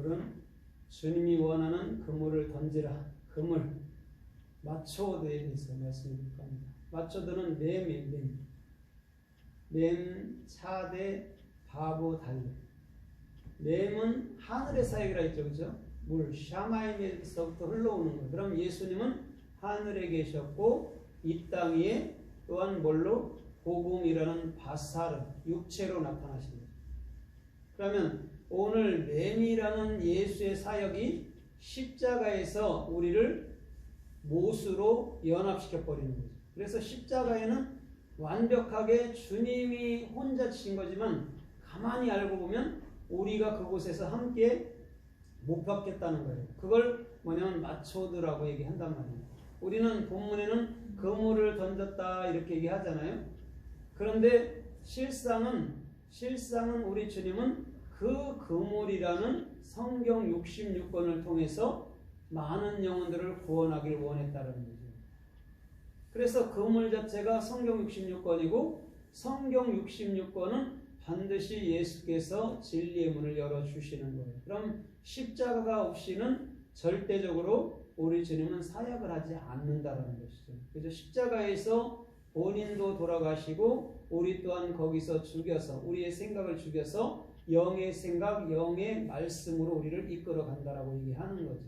그런 주님이 원하는 그물을 던지라. 그물, 마초드에 대해서 말씀을 드릴 겁니다. 마초드는 맴, 차대, 바보, 달래. 맴은 하늘의 사역이라 했죠. 그죠? 물, 샤마임에서부터 흘러오는 거. 그럼 예수님은 하늘에 계셨고 이 땅 위에 또한 뭘로? 복음이라는 바사르, 육체로 나타나십니다. 그러면 오늘 뱀이라는 예수의 사역이 십자가에서 우리를 못으로 연합시켜 버리는 거죠. 그래서 십자가에는 완벽하게 주님이 혼자 치신 거지만 가만히 알고 보면 우리가 그곳에서 함께 못 받겠다는 거예요. 그걸 뭐냐면 마초드라고 얘기한단 말이에요. 우리는 본문에는 그물을 던졌다 이렇게 얘기하잖아요. 그런데 실상은 우리 주님은 그 그물이라는 성경 66권을 통해서 많은 영혼들을 구원하기를 원했다는 거죠. 그래서 그물 자체가 성경 66권이고 성경 66권은 반드시 예수께서 진리의 문을 열어주시는 거예요. 그럼 십자가가 없이는 절대적으로 우리 주님은 사역을 하지 않는다는 것이죠. 그래서 십자가에서 본인도 돌아가시고 우리 또한 거기서 죽여서 우리의 생각을 죽여서 영의 생각, 영의 말씀으로 우리를 이끌어 간다라고 얘기하는 거죠.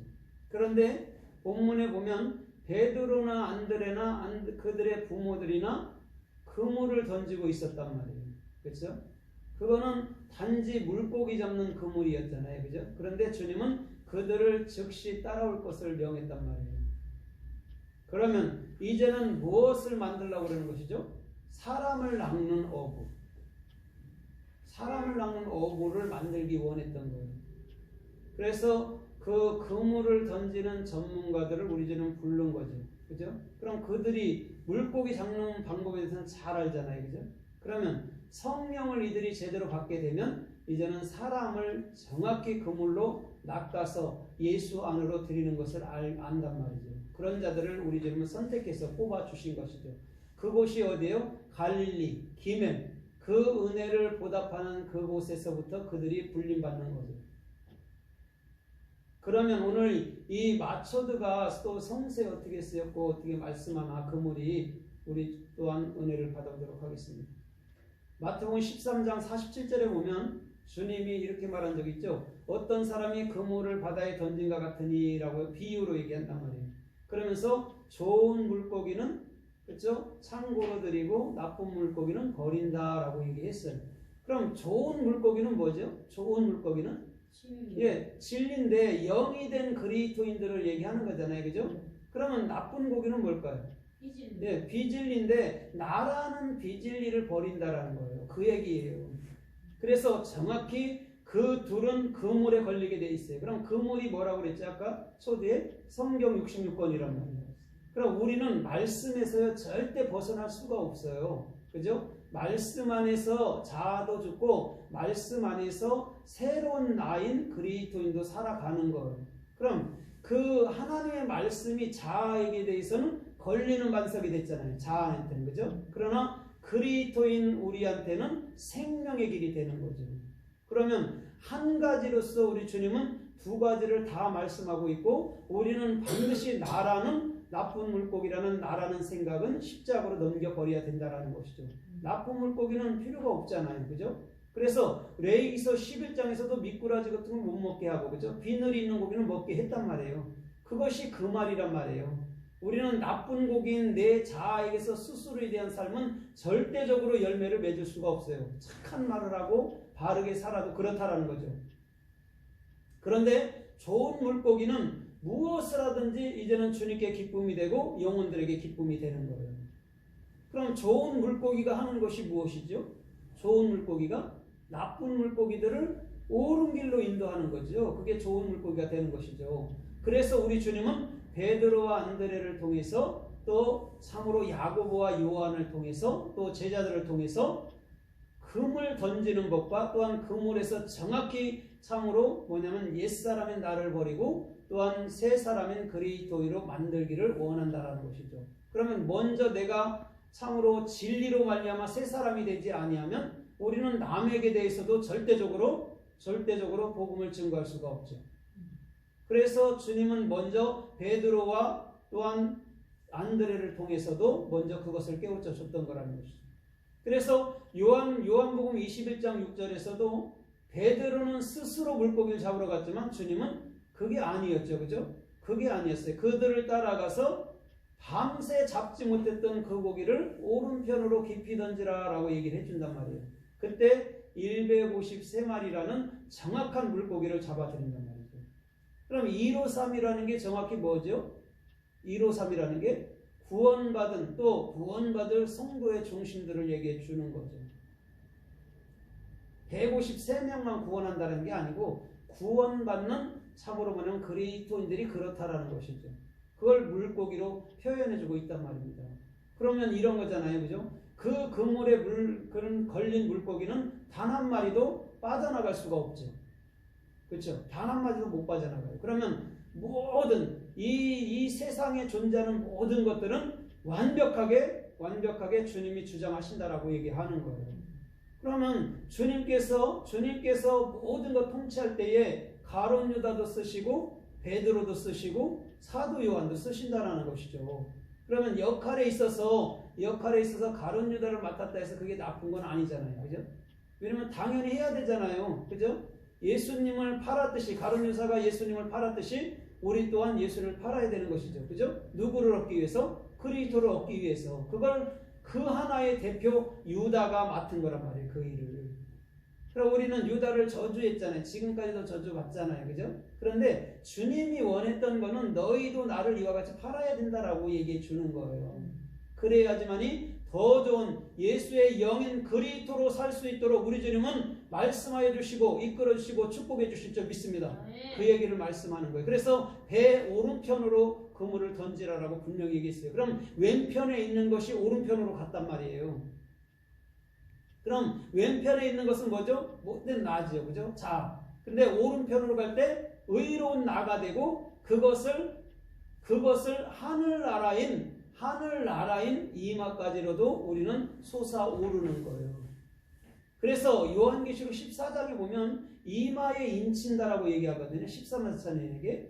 그런데 본문에 보면 베드로나 안드레나 그들의 부모들이나 그물을 던지고 있었단 말이에요. 그렇죠? 그거는 단지 물고기 잡는 그물이었잖아요. 그죠? 그런데 주님은 그들을 즉시 따라올 것을 명했단 말이에요. 그러면 이제는 무엇을 만들려고 그러는 것이죠? 사람을 낚는 어부. 사람을 낚는 어부를 만들기 원했던 거예요. 그래서 그 그물을 던지는 전문가들을 우리 주님은 부른 거죠. 그죠? 그럼 그들이 물고기 잡는 방법에 대해서는 잘 알잖아요. 그죠? 그러면 성령을 이들이 제대로 받게 되면 이제는 사람을 정확히 그물로 낚아서 예수 안으로 들이는 것을 안단 말이죠. 그런 자들을 우리 주님은 선택해서 뽑아주신 것이죠. 그곳이 어디예요? 갈릴리, 기멜. 그 은혜를 보답하는 그곳에서부터 그들이 불림받는 거죠. 그러면 오늘 이 마초드가 또 성세에 어떻게 쓰였고 어떻게 말씀하나 그물이 우리 또한 은혜를 받아보도록 하겠습니다. 마태복음 13장 47절에 보면 주님이 이렇게 말한 적이 있죠. 어떤 사람이 그물을 바다에 던진 것 같으니 라고 비유로 얘기한단 말이에요. 그러면서 좋은 물고기는 그렇죠? 창고로 들이고 나쁜 물고기는 버린다라고 얘기했어요. 그럼 좋은 물고기는 뭐죠? 좋은 물고기는 진리인데 영이 된 그리스도인들을 얘기하는 거잖아요. 그죠? 그러면 나쁜 고기는 뭘까요? 비진리인데 나라는 비진리를 버린다라는 거예요. 그 얘기예요. 그래서 정확히 그 둘은 그물에 걸리게 돼 있어요. 그럼 그물이 뭐라고 그랬지 아까? 초대에 성경 66권이란 말이에요. 그럼 우리는 말씀에서 절대 벗어날 수가 없어요. 그죠? 말씀 안에서 자아도 죽고 말씀 안에서 새로운 나인 그리스도인도 살아가는 거예요. 그럼 그 하나님의 말씀이 자아에게 대해서는 걸리는 반석이 됐잖아요. 자아한테는. 그죠? 그러나 그리스도인 우리한테는 생명의 길이 되는 거죠. 그러면 한 가지로서 우리 주님은 두 가지를 다 말씀하고 있고 우리는 반드시 나라는 나쁜 물고기라는 나라는 생각은 십자가로 넘겨버려야 된다는 것이죠. 나쁜 물고기는 필요가 없잖아요. 그죠? 그래서 레위기서 11장에서도 미꾸라지 같은 걸 못 먹게 하고 그죠? 비늘이 있는 고기는 먹게 했단 말이에요. 그것이 그 말이란 말이에요. 우리는 나쁜 고기인 내 자아에게서 스스로에 대한 삶은 절대적으로 열매를 맺을 수가 없어요. 착한 말을 하고 바르게 살아도 그렇다라는 거죠. 그런데 좋은 물고기는 무엇을 하든지 이제는 주님께 기쁨이 되고 영혼들에게 기쁨이 되는 거예요. 그럼 좋은 물고기가 하는 것이 무엇이죠? 좋은 물고기가 나쁜 물고기들을 옳은 길로 인도하는 거죠. 그게 좋은 물고기가 되는 것이죠. 그래서 우리 주님은 베드로와 안드레를 통해서 또 참으로 야고보와 요한을 통해서 또 제자들을 통해서 그물 던지는 법과 또한 그물에서 정확히 참으로 뭐냐면 옛사람인 나를 버리고 또한 새 사람인 그리스도인으로 만들기를 원한다라는 것이죠. 그러면 먼저 내가 참으로 진리로 말미암아 새 사람이 되지 아니하면 우리는 남에게 대해서도 절대적으로 절대적으로 복음을 증거할 수가 없죠. 그래서 주님은 먼저 베드로와 또한 안드레를 통해서도 먼저 그것을 깨우쳐 줬던 거라는 것이죠. 그래서 요한복음 21장 6절에서도 베드로는 스스로 물고기를 잡으러 갔지만 주님은 그게 아니었죠. 그죠? 그게 아니었어요. 그들을 따라가서 밤새 잡지 못했던 그 고기를 오른편으로 깊이 던지라 라고 얘기를 해준단 말이에요. 그때 153마리라는 정확한 물고기를 잡아들인단 말이죠. 그럼 153이라는 게 정확히 뭐죠? 153이라는 게 구원받은 또 구원받을 성도의 중심들을 얘기해 주는 거죠. 153명만 구원한다는 게 아니고 구원받는 참으로 보면 그리스도인들이 그렇다라는 것이죠. 그걸 물고기로 표현해주고 있단 말입니다. 그러면 이런 거잖아요, 그죠? 그 그물에 걸린 물고기는 단 한 마리도 빠져나갈 수가 없죠. 그렇죠? 단 한 마리도 못 빠져나가요. 그러면 모든 이 세상에 존재하는 모든 것들은 완벽하게 주님이 주장하신다라고 얘기하는 거예요. 그러면 주님께서 모든 것 통치할 때에 가룟 유다도 쓰시고 베드로도 쓰시고 사도 요한도 쓰신다라는 것이죠. 그러면 역할에 있어서 가룟 유다를 맡았다 해서 그게 나쁜 건 아니잖아요. 그죠? 왜냐면 당연히 해야 되잖아요. 그죠? 예수님을 팔았듯이 가룟 유다가 예수님을 팔았듯이 우리 또한 예수를 팔아야 되는 것이죠. 그죠? 누구를 얻기 위해서? 그리스도를 얻기 위해서. 그걸 그 하나의 대표 유다가 맡은 거란 말이에요. 그 일을. 그럼 우리는 유다를 저주했잖아요. 지금까지도 저주받잖아요. 그죠? 그런데 주님이 원했던 거는 너희도 나를 이와 같이 팔아야 된다라고 얘기해 주는 거예요. 그래야지만이 더 좋은 예수의 영인 그리스도로 살 수 있도록 우리 주님은 말씀하여 주시고 이끌어 주시고 축복해 주실 줄 믿습니다. 그 얘기를 말씀하는 거예요. 그래서 배 오른편으로 그물을 던지라라고 분명히 얘기했어요. 그럼 왼편에 있는 것이 오른편으로 갔단 말이에요. 그럼 왼편에 있는 것은 뭐죠? 못된 나죠. 그죠? 자, 근데 오른편으로 갈 때 의로운 나가 되고 그것을 하늘나라인 이마까지로도 우리는 솟아오르는 거예요. 그래서 요한계시록 14장에 보면 이마에 인친다라고 얘기하거든요. 13만사천에게.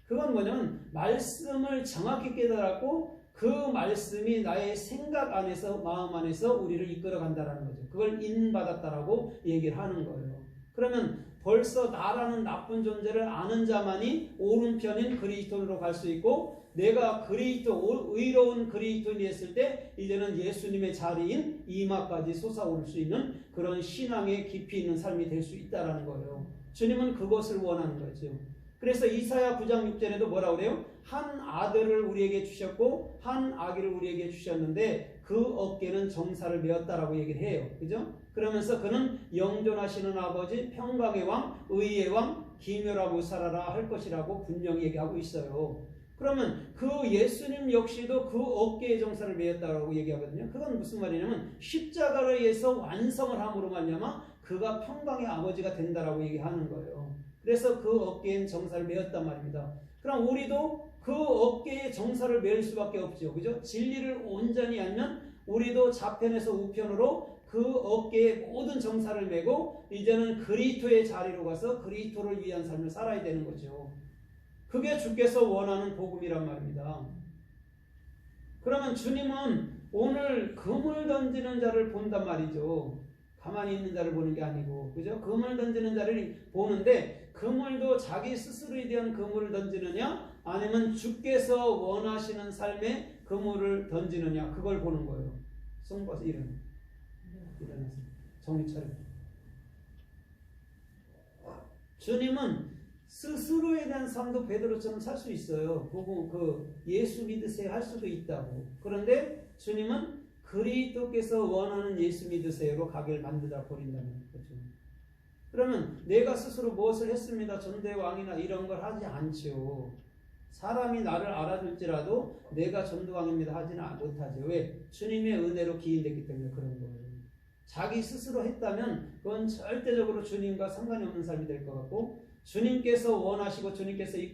그건 뭐냐면 말씀을 정확히 깨달았고 그 말씀이 나의 생각 안에서 마음 안에서 우리를 이끌어 간다라는 거죠. 그걸 인받았다라고 얘기를 하는 거예요. 그러면 벌써 나라는 나쁜 존재를 아는 자만이 오른편인 그리스도로 갈 수 있고 내가 의로운 그리스도인이 했을 때 이제는 예수님의 자리인 이마까지 솟아오를 수 있는 그런 신앙의 깊이 있는 삶이 될 수 있다라는 거예요. 주님은 그것을 원하는 거죠. 그래서 이사야 9장 6절에도 뭐라고 그래요? 한 아들을 우리에게 주셨고 한 아기를 우리에게 주셨는데 그 어깨는 정사를 메었다라고 얘기를 해요. 그죠? 그러면서 그는 영존하시는 아버지, 평강의 왕, 의의 왕, 기묘라고 살아라 할 것이라고 분명히 얘기하고 있어요. 그러면 그 예수님 역시도 그 어깨의 정사를 메었다라고 얘기하거든요. 그건 무슨 말이냐면 십자가를 위해서 완성을 함으로 말미암아 그가 평강의 아버지가 된다라고 얘기하는 거예요. 그래서 그 어깨엔 정사를 메었단 말입니다. 그럼 우리도 그 어깨에 정사를 메을 수밖에 없죠. 그죠? 진리를 온전히 알면 우리도 좌편에서 우편으로 그 어깨에 모든 정사를 메고 이제는 그리스도의 자리로 가서 그리스도를 위한 삶을 살아야 되는 거죠. 그게 주께서 원하는 복음이란 말입니다. 그러면 주님은 오늘 그물 던지는 자를 본단 말이죠. 가만히 있는 자를 보는 게 아니고, 그죠? 그물 던지는 자를 보는데 그물도 자기 스스로에 대한 그물을 던지느냐 아니면 주께서 원하시는 삶에 그물을 던지느냐 그걸 보는 거예요. 성과서 일어나서 정신 차려. 주님은 스스로에 대한 삶도 베드로처럼 살 수 있어요. 예수 믿으세요 할 수도 있다고. 그런데 주님은 그리스도께서 원하는 예수 믿으세요로 가게를 만들어 버린다는 거죠. 그러면 내가 스스로 무엇을 했습니다. 전대왕이나 이런 걸 하지 않죠. 사람이 나를 알아줄지라도 내가 전도왕입니다 하지는 못하죠. 왜? 주님의 은혜로 기인됐기 때문에 그런 거예요. 자기 스스로 했다면 그건 절대적으로 주님과 상관이 없는 삶이 될 것 같고 주님께서 원하시고 주님께서